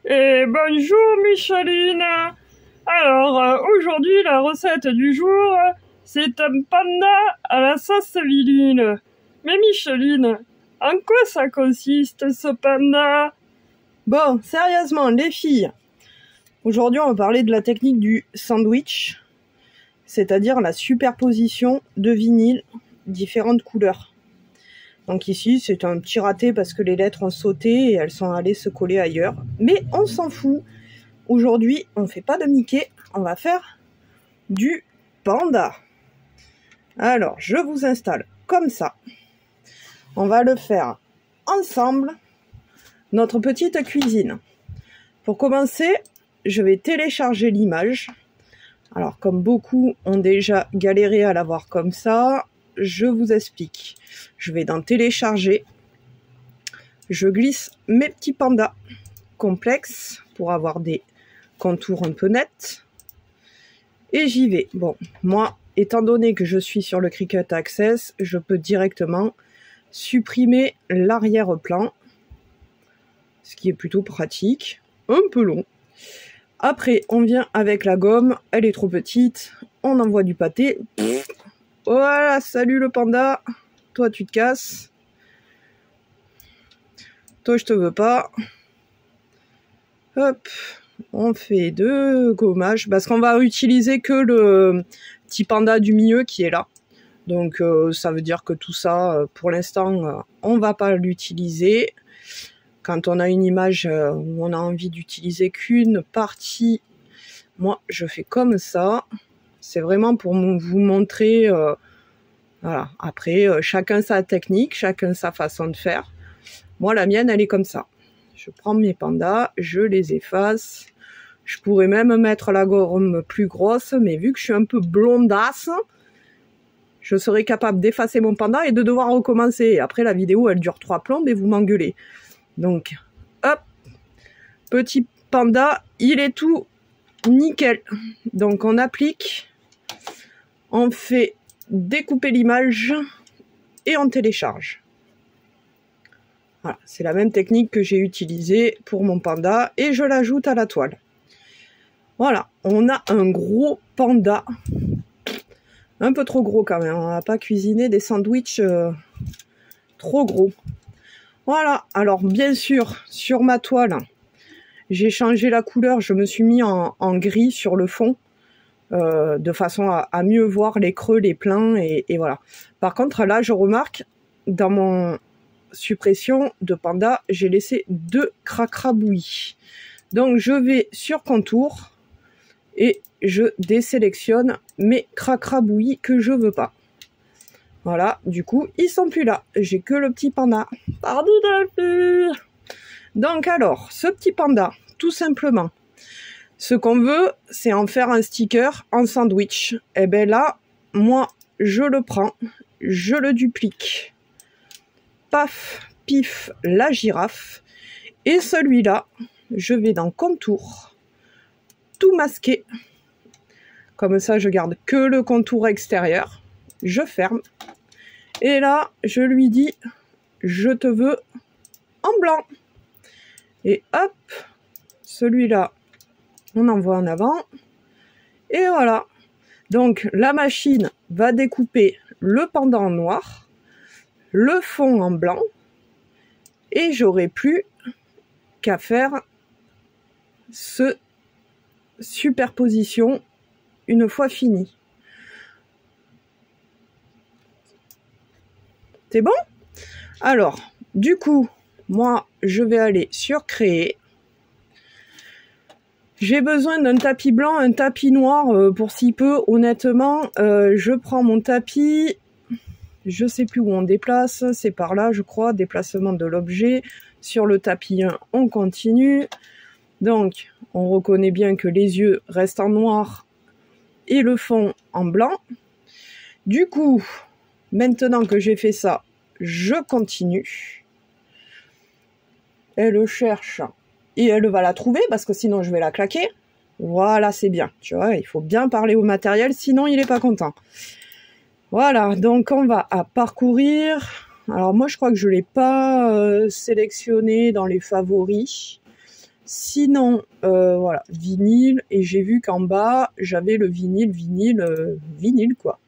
Et bonjour Micheline. Alors, aujourd'hui, la recette du jour, c'est un panda à la sauce viline. Mais Micheline, en quoi ça consiste ce panda? Bon, sérieusement, les filles, aujourd'hui on va parler de la technique du sandwich, c'est-à-dire la superposition de vinyles différentes couleurs. Donc ici, c'est un petit raté parce que les lettres ont sauté et elles sont allées se coller ailleurs. Mais on s'en fout. Aujourd'hui, on ne fait pas de Mickey, on va faire du panda. Alors, je vous installe comme ça. On va le faire ensemble, notre petite cuisine. Pour commencer, je vais télécharger l'image. Alors, comme beaucoup ont déjà galéré à l'avoir comme ça, je vous explique. Je vais dans télécharger. Je glisse mes petits pandas complexes pour avoir des contours un peu nets. Et j'y vais. Bon, moi, étant donné que je suis sur le Cricut Access, je peux directement supprimer l'arrière-plan, ce qui est plutôt pratique, un peu long. Après, on vient avec la gomme, elle est trop petite, on envoie du pâté. Voilà, salut le panda, toi tu te casses. Toi je te veux pas. Hop, on fait deux gommages, parce qu'on va utiliser que le petit panda du milieu qui est là. Donc ça veut dire que tout ça, pour l'instant, on va pas l'utiliser. Quand on a une image où on a envie d'utiliser qu'une partie, moi je fais comme ça. C'est vraiment pour vous montrer, voilà. Après, chacun sa technique, chacun sa façon de faire. Moi la mienne elle est comme ça. Je prends mes pandas, je les efface. Je pourrais même mettre la gomme plus grosse, mais vu que je suis un peu blondasse, je serais capable d'effacer mon panda et de devoir recommencer. Après la vidéo elle dure 3 plombes et vous m'engueulez. Donc, hop, petit panda, il est tout nickel. Donc, on applique, on fait découper l'image et on télécharge. Voilà, c'est la même technique que j'ai utilisée pour mon panda et je l'ajoute à la toile. Voilà, on a un gros panda. Un peu trop gros quand même, on va pas cuisiner des sandwichs trop gros. Voilà, alors bien sûr, sur ma toile, j'ai changé la couleur, je me suis mis en gris sur le fond, de façon à mieux voir les creux, les pleins, et voilà. Par contre, là, je remarque, dans mon suppression de panda, j'ai laissé 2 cracrabouillis. Donc, je vais sur contour, et je désélectionne mes cracrabouillis que je veux pas. Voilà, du coup, ils sont plus là. J'ai que le petit panda. Pardon Delphine. Donc alors, ce petit panda, tout simplement, ce qu'on veut, c'est en faire un sticker en sandwich. Et bien là, moi, je le prends, je le duplique. Paf, pif, la girafe. Et celui-là, je vais dans contour, tout masquer. Comme ça, je garde que le contour extérieur. Je ferme. Et là, je lui dis, je te veux en blanc. Et hop, celui-là, on envoie en avant. Et voilà. Donc, la machine va découper le panda en noir, le fond en blanc. Et j'aurai plus qu'à faire ce superposition une fois fini. C'est bon? Alors, du coup, moi, je vais aller sur créer. J'ai besoin d'un tapis blanc, un tapis noir pour si peu. Honnêtement, je prends mon tapis. Je sais plus où on déplace. C'est par là, je crois. Déplacement de l'objet. Sur le tapis 1, on continue. Donc, on reconnaît bien que les yeux restent en noir et le fond en blanc. Du coup, maintenant que j'ai fait ça, je continue. Elle cherche et elle va la trouver parce que sinon je vais la claquer. Voilà, c'est bien. Tu vois, il faut bien parler au matériel, sinon il n'est pas content. Voilà, donc on va à parcourir. Alors moi, je crois que je ne l'ai pas sélectionné dans les favoris. Sinon, voilà, vinyle. Et j'ai vu qu'en bas, j'avais le vinyle quoi.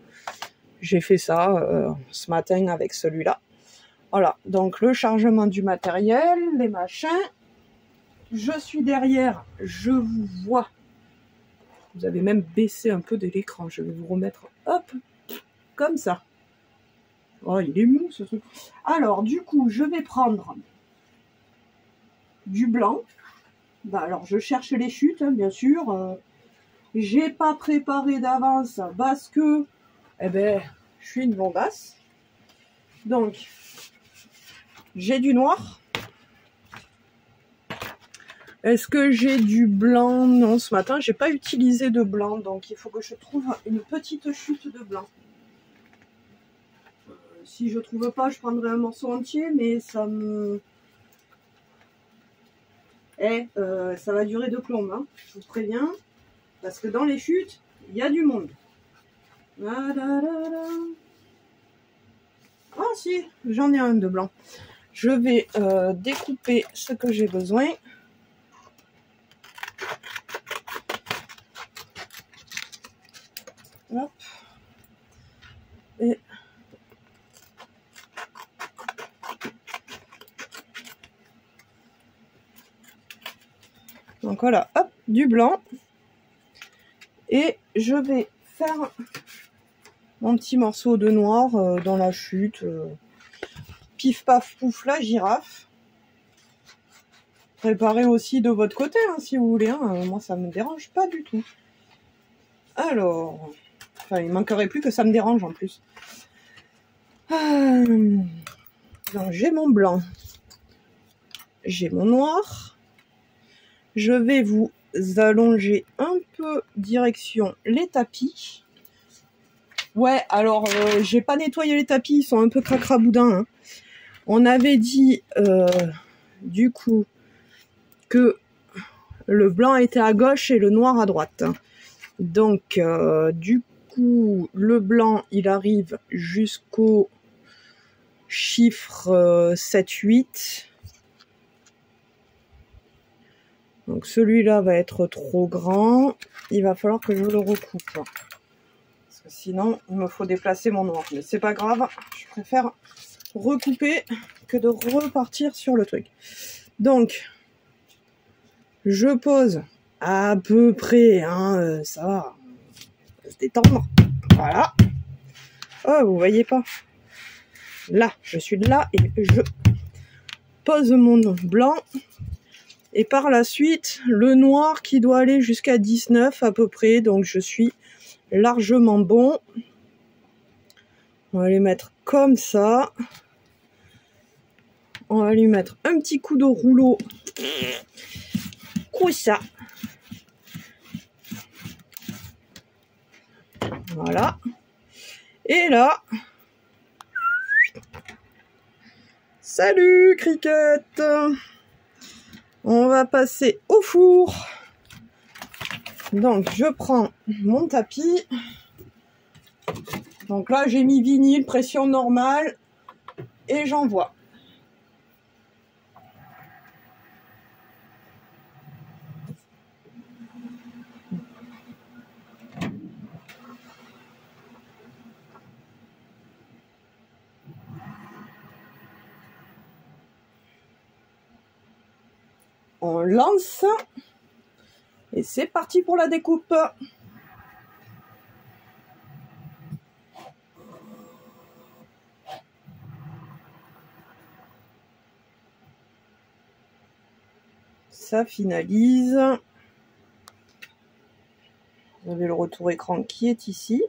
J'ai fait ça ce matin avec celui-là. Voilà, donc le chargement du matériel, les machins. Je suis derrière, je vous vois. Vous avez même baissé un peu de l'écran. Je vais vous remettre, hop, comme ça. Oh, il est mou ce truc. Alors, du coup, je vais prendre du blanc. Bah, alors, je cherche les chutes, hein, bien sûr. J'ai pas préparé d'avance parce que, eh ben, je suis une blondasse. Donc, j'ai du noir. Est-ce que j'ai du blanc? Non, ce matin, j'ai pas utilisé de blanc. Donc, il faut que je trouve une petite chute de blanc. Si je trouve pas, je prendrai un morceau entier, mais ça me... ça va durer de plomb, hein, je vous préviens. Parce que dans les chutes, il y a du monde. Ah si, j'en ai un de blanc. Je vais découper ce que j'ai besoin. Hop. Et donc voilà, hop, du blanc. Et je vais faire mon petit morceau de noir dans la chute. Pif paf pouf la girafe. Préparez aussi de votre côté, hein, si vous voulez. Hein. Moi, ça me dérange pas du tout. Alors, enfin, il manquerait plus que ça me dérange en plus. Donc, j'ai mon blanc. J'ai mon noir. Je vais vous allonger un peu direction les tapis. Ouais, alors, j'ai pas nettoyé les tapis. Ils sont un peu cracraboudins. Hein. On avait dit, du coup, que le blanc était à gauche et le noir à droite. Donc, du coup, le blanc, il arrive jusqu'au chiffre 7, 8. Donc, celui-là va être trop grand. Il va falloir que je le recoupe. Parce que sinon, il me faut déplacer mon noir. Mais c'est pas grave, je préfère recouper que de repartir sur le truc. Donc, je pose à peu près, hein, ça va se détendre. Voilà. Oh, vous voyez pas. Là, je suis là et je pose mon blanc. Et par la suite, le noir qui doit aller jusqu'à 19 à peu près. Donc, je suis largement bon. On va les mettre comme ça. On va lui mettre un petit coup de rouleau. Comme ça. Voilà. Et là... Salut, Cricket! On va passer au four. Donc, je prends mon tapis. Donc là, j'ai mis vinyle, pression normale. Et j'envoie. On lance. Et c'est parti pour la découpe. Ça finalise. Vous avez le retour écran qui est ici.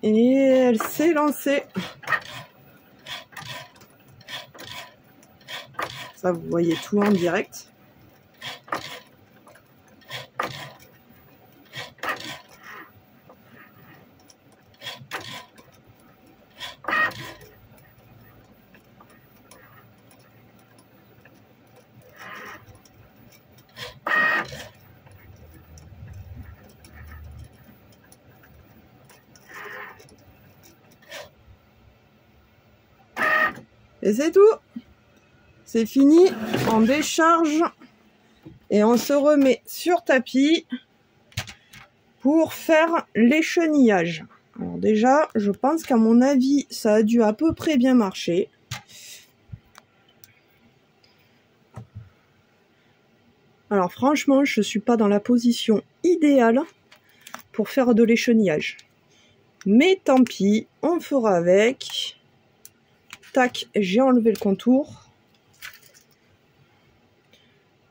Et elle s'est lancée. Ça, vous voyez tout en direct. Et c'est tout. C'est fini. On décharge. Et on se remet sur tapis pour faire l'échenillage. Alors déjà, je pense qu'à mon avis, ça a dû à peu près bien marcher. Alors franchement, je ne suis pas dans la position idéale pour faire de l'échenillage. Mais tant pis, on fera avec. Tac, j'ai enlevé le contour.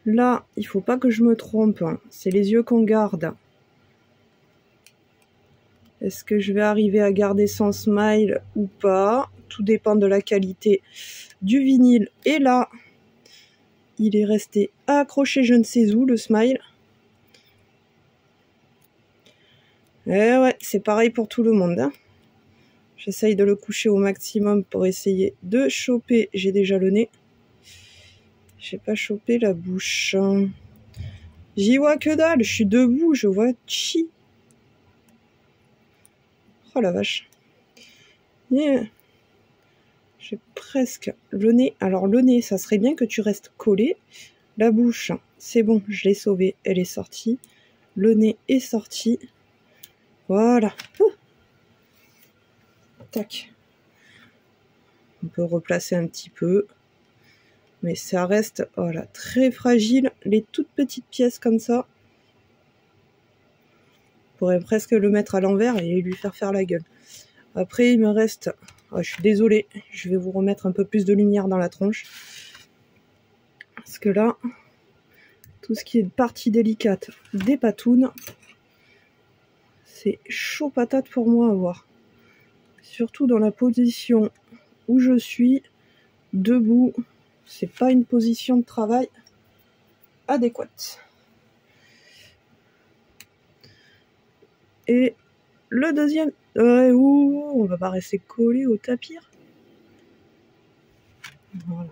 Là, il ne faut pas que je me trompe. C'est les yeux qu'on garde. Est-ce que je vais arriver à garder son smile ou pas? Tout dépend de la qualité du vinyle. Et là, il est resté accroché je ne sais où, le smile. Et ouais, c'est pareil pour tout le monde. Hein. J'essaye de le coucher au maximum pour essayer de choper. J'ai déjà le nez. J'ai pas chopé la bouche. J'y vois que dalle. Je suis debout, je vois chi. Oh la vache. Yeah. J'ai presque le nez. Alors le nez, ça serait bien que tu restes collé. La bouche, c'est bon, je l'ai sauvée. Elle est sortie. Le nez est sorti. Voilà. Ouh. Tac. On peut replacer un petit peu. Mais ça reste voilà, très fragile. Les toutes petites pièces comme ça. On pourrait presque le mettre à l'envers et lui faire la gueule. Après, il me reste... Oh, je suis désolée. Je vais vous remettre un peu plus de lumière dans la tronche. Parce que là, tout ce qui est partie délicate des patounes, c'est chaud patate pour moi à voir. Surtout dans la position où je suis, debout. C'est pas une position de travail adéquate. Et le deuxième... on va pas rester collé au tapis. Voilà.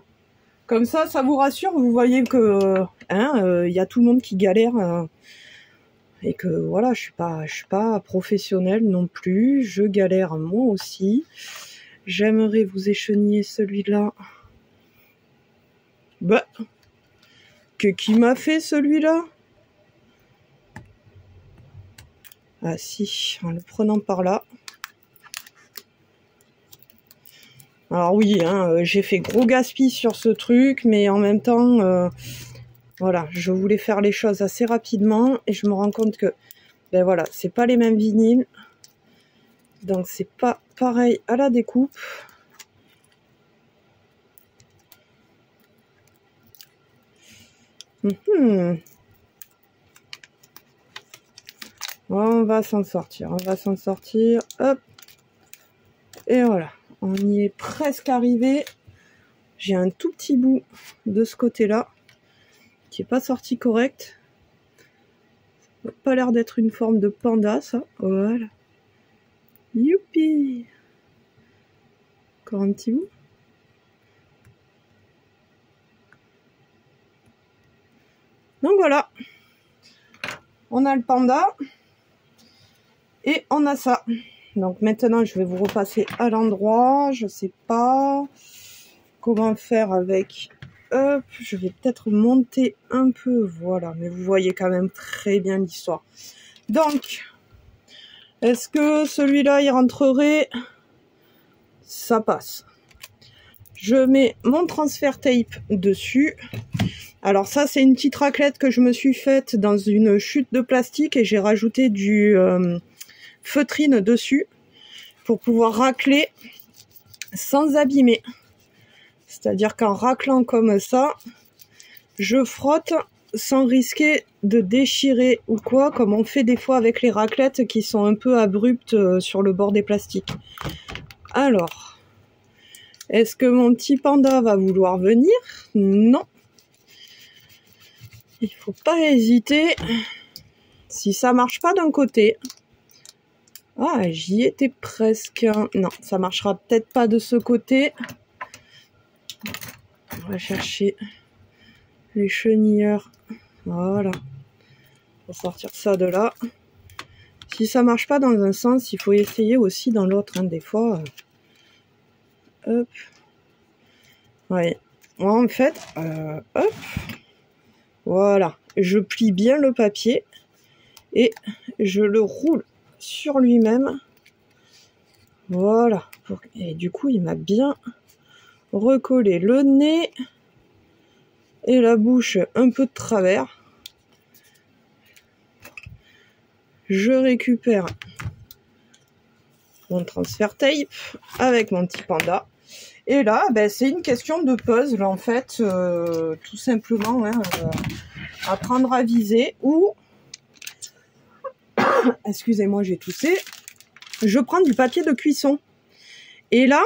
Comme ça, ça vous rassure. Vous voyez que y a tout le monde qui galère. Et que voilà, je suis pas professionnelle non plus. Je galère moi aussi. J'aimerais vous écheniller celui-là. Bah, qui m'a fait celui-là? Ah si, en le prenant par là. Alors oui, hein, j'ai fait gros gaspille sur ce truc, mais en même temps, voilà, je voulais faire les choses assez rapidement et je me rends compte que, ben voilà, c'est pas les mêmes vinyles, donc c'est pas pareil à la découpe. On va s'en sortir, hop, et voilà, on y est presque arrivé. J'ai un tout petit bout de ce côté-là qui est pas sorti correct. Ça n'a pas l'air d'être une forme de panda, ça. Voilà. Youpi! Encore un petit bout. Donc voilà. On a le panda. Et on a ça. Donc maintenant, je vais vous repasser à l'endroit. Je sais pas comment faire avec... Hop, je vais peut-être monter un peu. Voilà, mais vous voyez quand même très bien l'histoire. Donc, est-ce que celui-là, il rentrerait? Ça passe. Je mets mon transfert tape dessus. Alors ça, c'est une petite raclette que je me suis faite dans une chute de plastique et j'ai rajouté du feutrine dessus pour pouvoir racler sans abîmer. C'est-à-dire qu'en raclant comme ça, je frotte sans risquer de déchirer ou quoi, comme on fait des fois avec les raclettes qui sont un peu abruptes sur le bord des plastiques. Alors, est-ce que mon petit panda va vouloir venir? Non. Il faut pas hésiter. Si ça marche pas d'un côté... Ah, j'y étais presque. Non, ça marchera peut-être pas de ce côté. On va chercher les chenilleurs. Voilà. On va sortir ça de là. Si ça marche pas dans un sens, il faut essayer aussi dans l'autre. Hein. Des fois, hop. Ouais. Moi, en fait, hop, voilà. Je plie bien le papier et je le roule sur lui-même. Voilà. Et du coup, il m'a bien recollé le nez et la bouche un peu de travers. Je récupère mon transfert tape avec mon petit panda. Et là, ben, c'est une question de puzzle, en fait, tout simplement, hein, apprendre à viser ou, excusez-moi, j'ai toussé, je prends du papier de cuisson. Et là,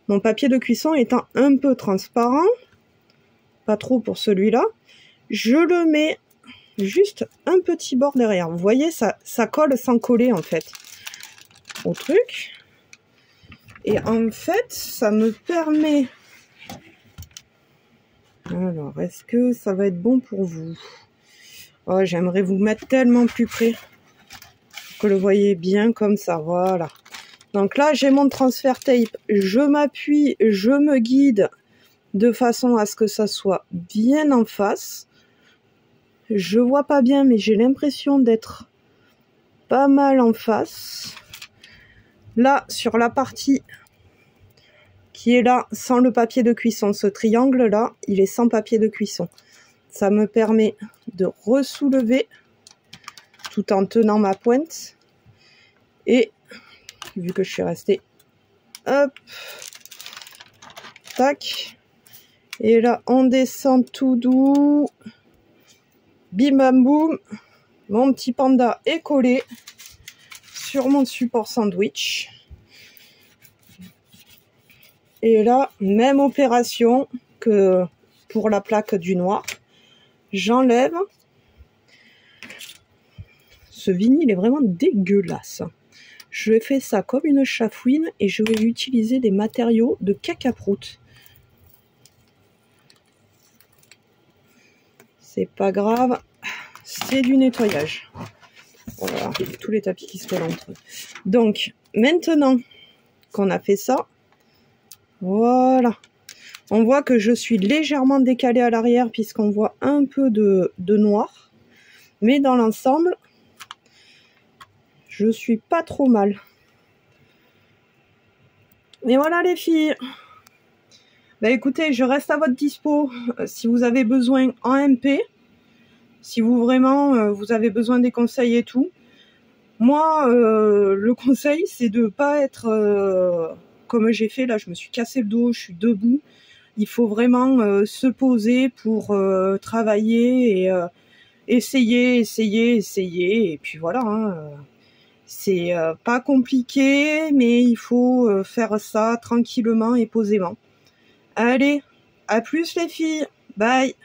mon papier de cuisson étant un peu transparent, pas trop pour celui-là, je le mets juste un petit bord derrière. Vous voyez, ça colle sans coller, en fait, au truc. Et en fait, ça me permet... Alors, est-ce que ça va être bon pour vous? Oh, j'aimerais vous mettre tellement plus près que le voyez bien comme ça, voilà. Donc là, j'ai mon transfert tape, je m'appuie, je me guide de façon à ce que ça soit bien en face. Je vois pas bien, mais j'ai l'impression d'être pas mal en face. Là, sur la partie qui est là, sans le papier de cuisson, ce triangle-là, il est sans papier de cuisson. Ça me permet de ressoulever tout en tenant ma pointe. Et vu que je suis restée, hop, tac. Et là, on descend tout doux. Bim bam boum. Mon petit panda est collé sur mon support sandwich. Et là, même opération que pour la plaque du noir. J'enlève. Ce vinyle est vraiment dégueulasse. Je fais ça comme une chafouine et je vais utiliser des matériaux de cacaproute. C'est pas grave, c'est du nettoyage. Voilà, tous les tapis qui se collent entre eux. Donc, maintenant qu'on a fait ça, voilà. On voit que je suis légèrement décalée à l'arrière puisqu'on voit un peu de noir. Mais dans l'ensemble, je suis pas trop mal. Mais voilà les filles. Bah écoutez, je reste à votre dispo si vous avez besoin en MP. Si vous vraiment vous avez besoin des conseils et tout. Moi, le conseil, c'est de pas être comme j'ai fait. Là, je me suis cassé le dos, je suis debout. Il faut vraiment se poser pour travailler et essayer. Et puis voilà, hein, c'est pas compliqué, mais il faut faire ça tranquillement et posément. Allez, à plus les filles, bye.